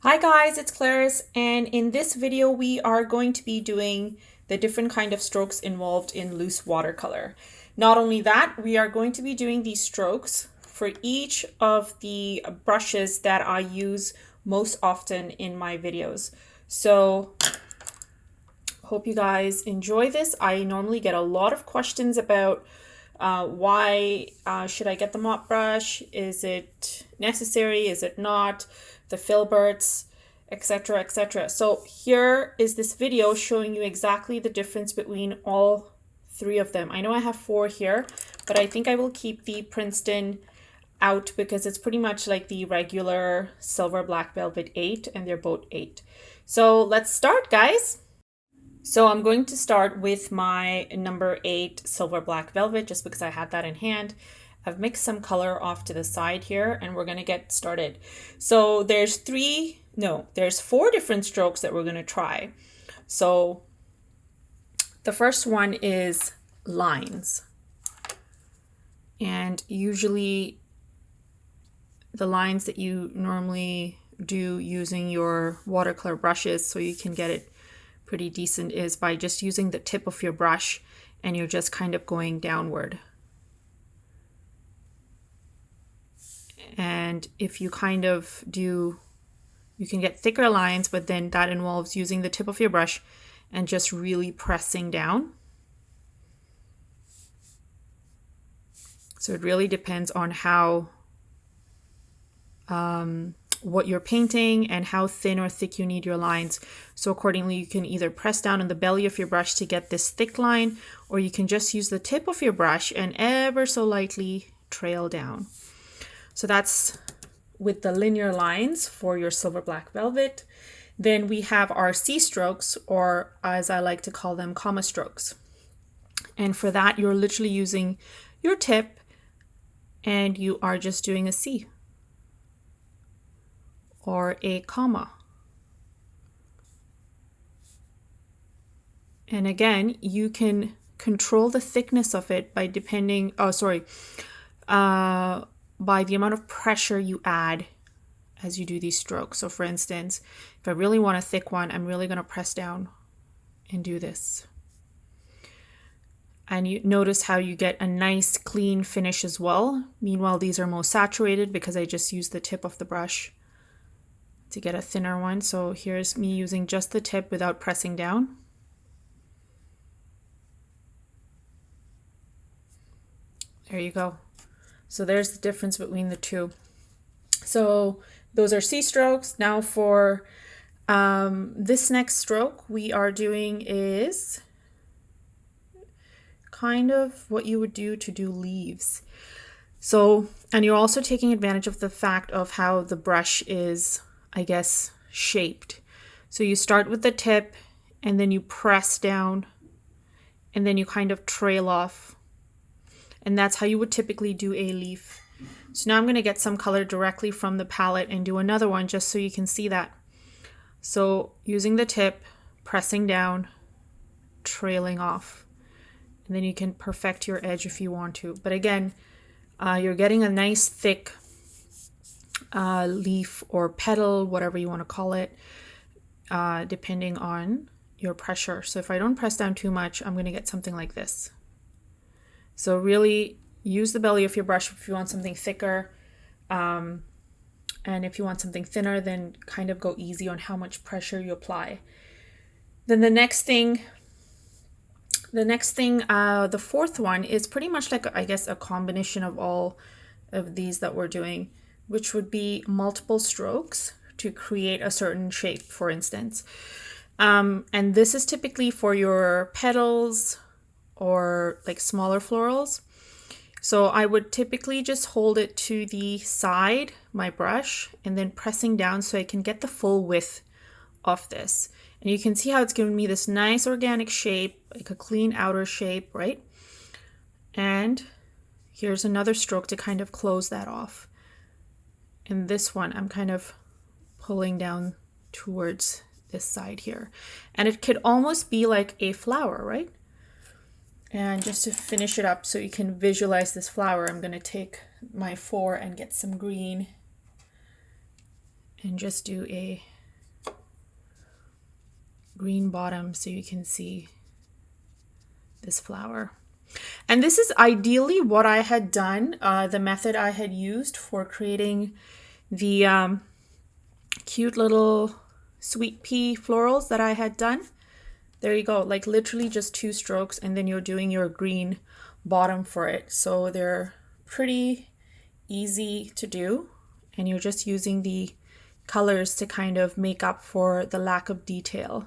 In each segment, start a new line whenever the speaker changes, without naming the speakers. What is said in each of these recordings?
Hi guys, it's Clarice, and in this video we are going to be doing the different kind of strokes involved in loose watercolor. Not only that, we are going to be doing these strokes for each of the brushes that I use most often in my videos. So hope you guys enjoy this. I normally get a lot of questions about why should I get the mop brush? Is it necessary? Is it not? The Filberts, etc., etc. So here is this video showing you exactly the difference between all three of them. I know I have four here, but I think I will keep the Princeton out because it's pretty much like the regular Silver Black Velvet 8, and they're both 8. So let's start, guys. So I'm going to start with my number 8 Silver Black Velvet just because I had that in hand. I've mixed some color off to the side here and we're going to get started. So there's four different strokes that we're going to try. So the first one is lines. And usually the lines that you normally do using your watercolor brushes so you can get it pretty decent is by just using the tip of your brush and you're just kind of going downward. And if you kind of do, you can get thicker lines, but then that involves using the tip of your brush and just really pressing down. So it really depends on how, what you're painting and how thin or thick you need your lines. So accordingly, you can either press down on the belly of your brush to get this thick line, or you can just use the tip of your brush and ever so lightly trail down. So that's with the linear lines for your Silver Black Velvet. Then we have our C strokes, or as I like to call them, comma strokes. And for that, you're literally using your tip and you are just doing a C or a comma. And again, you can control the thickness of it by by the amount of pressure you add as you do these strokes. So for instance, if I really want a thick one, I'm really going to press down and do this. And you notice how you get a nice clean finish as well. Meanwhile, these are most saturated because I just used the tip of the brush to get a thinner one. So here's me using just the tip without pressing down. There you go. So there's the difference between the two. So those are C strokes. Now for this next stroke we are doing is kind of what you would do to do leaves. So, and you're also taking advantage of the fact of how the brush is, I guess, shaped. So you start with the tip and then you press down and then you kind of trail off. And that's how you would typically do a leaf. So now I'm going to get some color directly from the palette and do another one just so you can see that. So using the tip, pressing down, trailing off. And then you can perfect your edge if you want to. But again, you're getting a nice thick leaf or petal, whatever you want to call it, depending on your pressure. So if I don't press down too much, I'm going to get something like this. So really use the belly of your brush if you want something thicker. And if you want something thinner, then kind of go easy on how much pressure you apply. Then the fourth one is pretty much like, I guess, a combination of all of these that we're doing, which would be multiple strokes to create a certain shape, for instance. And this is typically for your petals or like smaller florals. So I would typically just hold it to the side, my brush, and then pressing down so I can get the full width of this. And you can see how it's given me this nice organic shape, like a clean outer shape, right? And here's another stroke to kind of close that off. And this one, I'm kind of pulling down towards this side here. And it could almost be like a flower, right? And just to finish it up so you can visualize this flower, I'm going to take my 4 and get some green and just do a green bottom so you can see this flower. And this is ideally what I had done, the method I had used for creating the cute little sweet pea florals that I had done. There you go, like literally just 2 strokes, and then you're doing your green bottom for it. So they're pretty easy to do, and you're just using the colors to kind of make up for the lack of detail.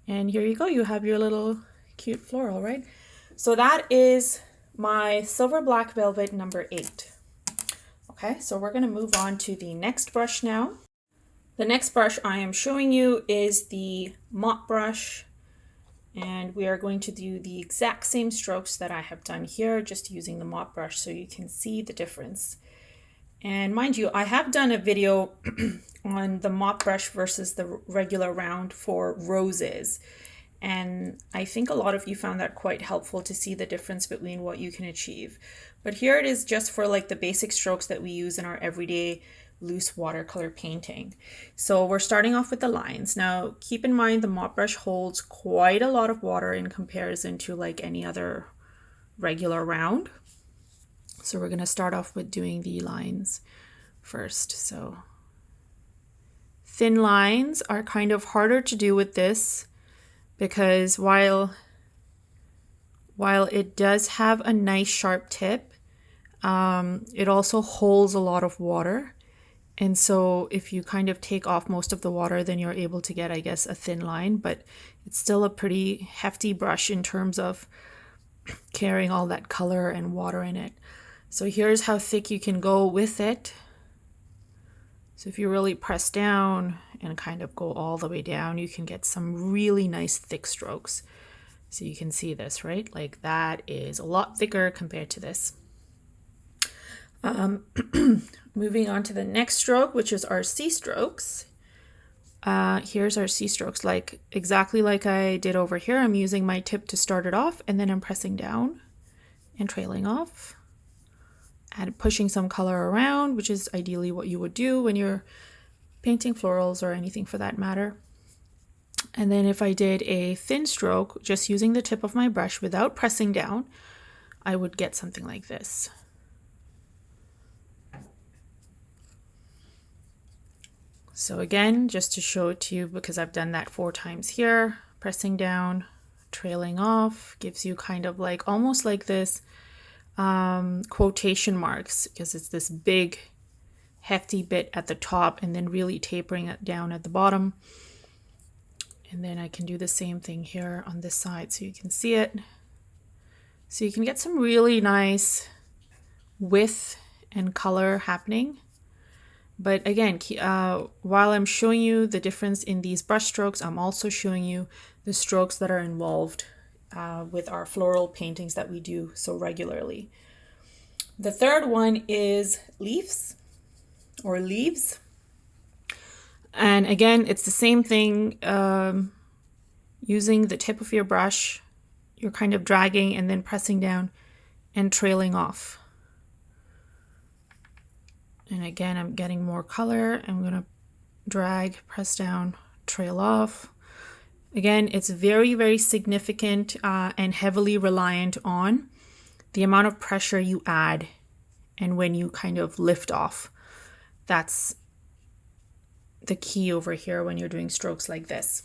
And here you go, you have your little cute floral, right? So that is my silver black velvet number 8. Okay, so we're going to move on to the next brush now. The next brush I am showing you is the mop brush, and we are going to do the exact same strokes that I have done here, just using the mop brush so you can see the difference. And mind you, I have done a video on the mop brush versus the regular round for roses. And I think a lot of you found that quite helpful to see the difference between what you can achieve. But here it is just for like the basic strokes that we use in our everyday loose watercolor painting. So we're starting off with the lines. Now keep in mind the mop brush holds quite a lot of water in comparison to like any other regular round. So we're going to start off with doing the lines first. So thin lines are kind of harder to do with this, because while it does have a nice sharp tip, it also holds a lot of water. And so if you kind of take off most of the water, then you're able to get, I guess, a thin line, but it's still a pretty hefty brush in terms of carrying all that color and water in it. So here's how thick you can go with it. So if you really press down and kind of go all the way down, you can get some really nice thick strokes. So you can see this, right? Like that is a lot thicker compared to this. Moving on to the next stroke, which is our C strokes. Here's our C strokes, like exactly like I did over here. I'm using my tip to start it off, and then I'm pressing down and trailing off and pushing some color around, which is ideally what you would do when you're painting florals or anything for that matter. And then if I did a thin stroke, just using the tip of my brush without pressing down, I would get something like this. So again, just to show it to you, because I've done that 4 times here, pressing down, trailing off, gives you kind of like almost like this quotation marks, because it's this big hefty bit at the top and then really tapering it down at the bottom. And then I can do the same thing here on this side so you can see it. So you can get some really nice width and color happening. But again, while I'm showing you the difference in these brush strokes, I'm also showing you the strokes that are involved with our floral paintings that we do so regularly. The third one is leaves or leaves. And again, it's the same thing. Using the tip of your brush, you're kind of dragging and then pressing down and trailing off. And again, I'm getting more color. I'm going to drag, press down, trail off. Again, it's very, very significant and heavily reliant on the amount of pressure you add and when you kind of lift off. That's the key over here when you're doing strokes like this.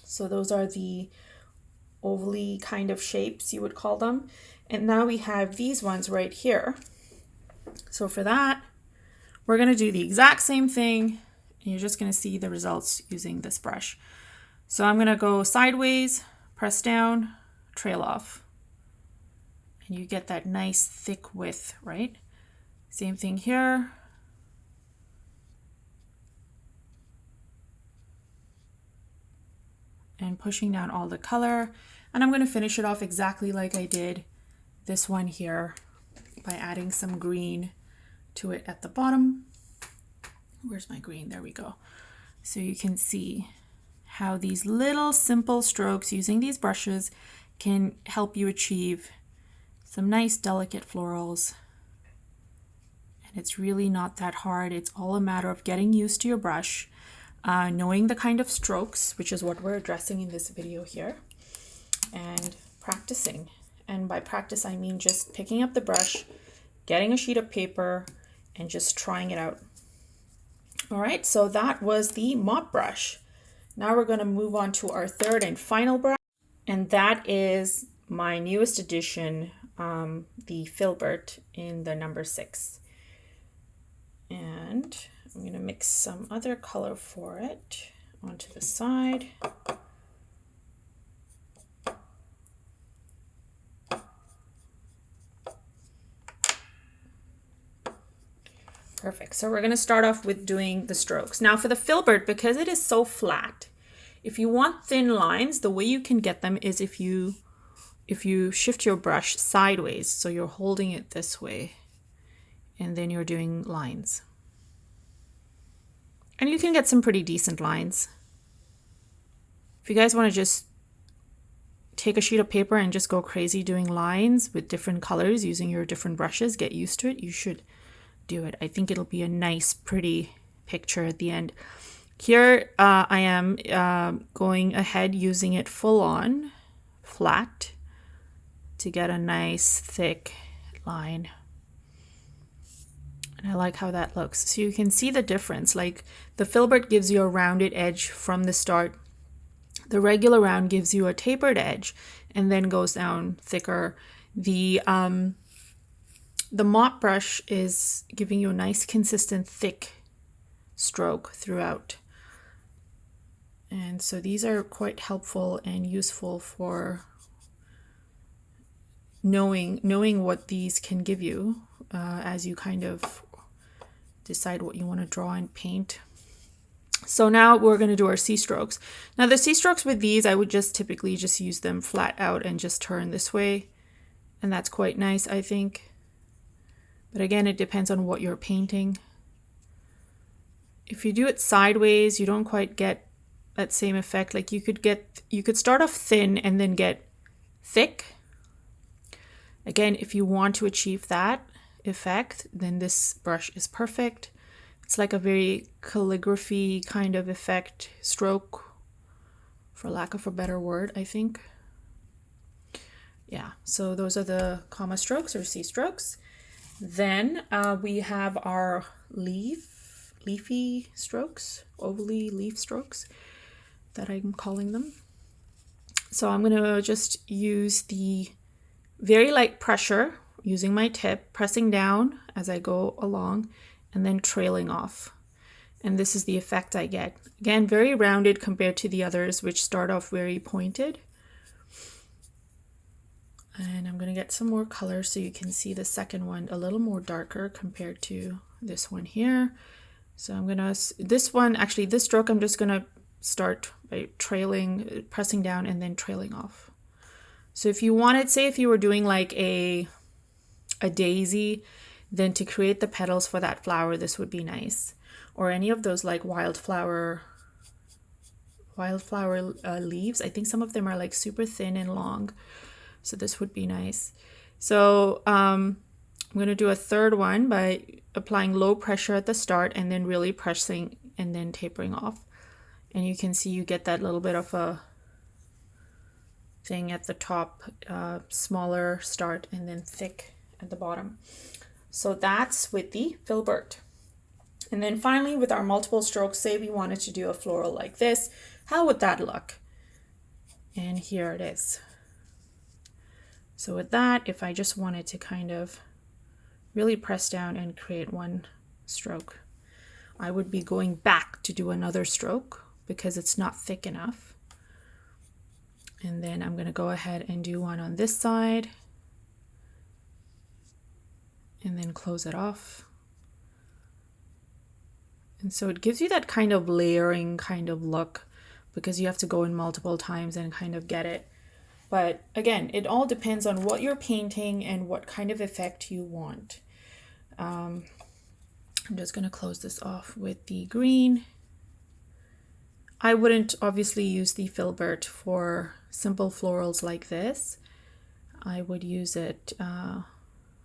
So those are the ovally kind of shapes, you would call them. And now we have these ones right here. So for that, we're going to do the exact same thing, and you're just going to see the results using this brush. So I'm going to go sideways, press down, trail off, and you get that nice thick width, right? Same thing here. And pushing down all the color. And I'm going to finish it off exactly like I did this one here by adding some green to it at the bottom. Where's my green? There we go. So you can see how these little simple strokes using these brushes can help you achieve some nice delicate florals. And it's really not that hard. It's all a matter of getting used to your brush. knowing the kind of strokes, which is what we're addressing in this video here, and practicing. And by practice, I mean just picking up the brush, getting a sheet of paper, and just trying it out. All right, so that was the mop brush. Now we're going to move on to our third and final brush, and that is my newest addition, the Filbert in the number 6. And I'm going to mix some other color for it onto the side. Perfect. So we're going to start off with doing the strokes. Now for the Filbert, because it is so flat, if you want thin lines, the way you can get them is if you shift your brush sideways, so you're holding it this way, and then you're doing lines. And you can get some pretty decent lines. If you guys want to just take a sheet of paper and just go crazy doing lines with different colors using your different brushes, get used to it, you should do it. I think it'll be a nice, pretty picture at the end. Here I am going ahead using it full on, flat, to get a nice thick line. And I like how that looks. So you can see the difference. Like the Filbert gives you a rounded edge from the start. The regular round gives you a tapered edge and then goes down thicker. The mop brush is giving you a nice, consistent, thick stroke throughout. And so these are quite helpful and useful for knowing what these can give you as you kind of decide what you want to draw and paint. So now we're going to do our C strokes. Now the C strokes with these, I would just typically just use them flat out and just turn this way. And that's quite nice, I think. But again, it depends on what you're painting. If you do it sideways, you don't quite get that same effect. Like you could start off thin and then get thick. Again, if you want to achieve that effect, then this brush is perfect. It's like a very calligraphy kind of effect, stroke, for lack of a better word, I think. Yeah, so those are the comma strokes or C strokes. Then we have our leafy strokes, ovally leaf strokes that I'm calling them. So I'm going to just use the very light pressure using my tip, pressing down as I go along and then trailing off. And this is the effect I get. Again, very rounded compared to the others, which start off very pointed. And I'm going to get some more color so you can see the second one a little more darker compared to this one here. So I'm going to, this stroke, I'm just going to start by trailing, pressing down and then trailing off. So if you wanted, say if you were doing like a daisy, then to create the petals for that flower, this would be nice. Or any of those like wildflower leaves. I think some of them are like super thin and long. So this would be nice. So I'm going to do a third one by applying low pressure at the start and then really pressing and then tapering off. And you can see you get that little bit of a thing at the top, smaller start and then thick at the bottom. So that's with the Filbert. And then finally with our multiple strokes, say we wanted to do a floral like this, how would that look? And here it is. So with that, if I just wanted to kind of really press down and create one stroke, I would be going back to do another stroke because it's not thick enough. And then I'm going to go ahead and do one on this side and then close it off. And so it gives you that kind of layering kind of look because you have to go in multiple times and kind of get it. But again, it all depends on what you're painting and what kind of effect you want. I'm just going to close this off with the green. I wouldn't obviously use the Filbert for simple florals like this. I would use it, I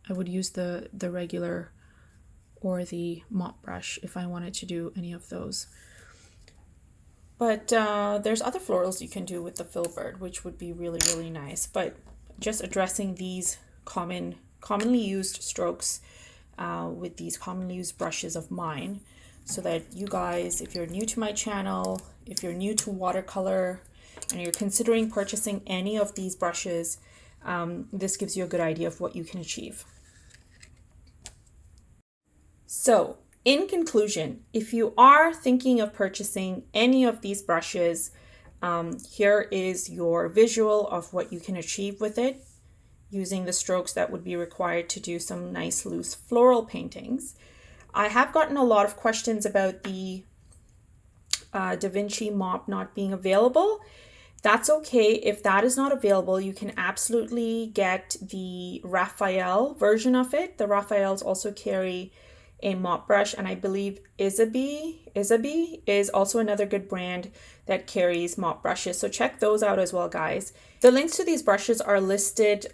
would use the regular or the mop brush if I wanted to do any of those. But there's other florals you can do with the Filbert, which would be really, really nice. But just addressing these commonly used strokes with these commonly used brushes of mine, so that you guys, if you're new to my channel, if you're new to watercolor, and you're considering purchasing any of these brushes, this gives you a good idea of what you can achieve. So, in conclusion, if you are thinking of purchasing any of these brushes, here is your visual of what you can achieve with it using the strokes that would be required to do some nice loose floral paintings. I have gotten a lot of questions about the Da Vinci Mop not being available. That's okay. If that is not available, you can absolutely get the Raphael version of it. The Raphaels also carry a mop brush, and I believe Isabi is also another good brand that carries mop brushes. So check those out as well, guys. The links to these brushes are listed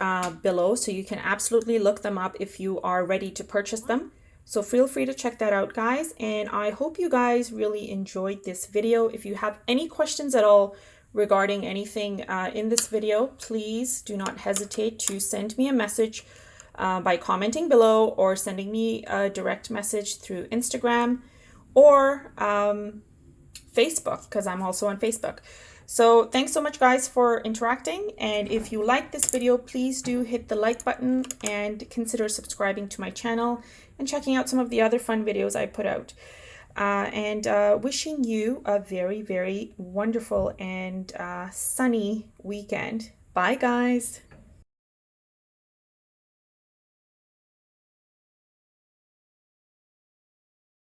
below, so you can absolutely look them up if you are ready to purchase them. So feel free to check that out, guys. And I hope you guys really enjoyed this video. If you have any questions at all regarding anything in this video, please do not hesitate to send me a message by commenting below or sending me a direct message through Instagram or Facebook, because I'm also on Facebook. So thanks so much, guys, for interacting. And if you like this video, please do hit the like button and consider subscribing to my channel and checking out some of the other fun videos I put out. Wishing you a very, very wonderful and sunny weekend. Bye, guys.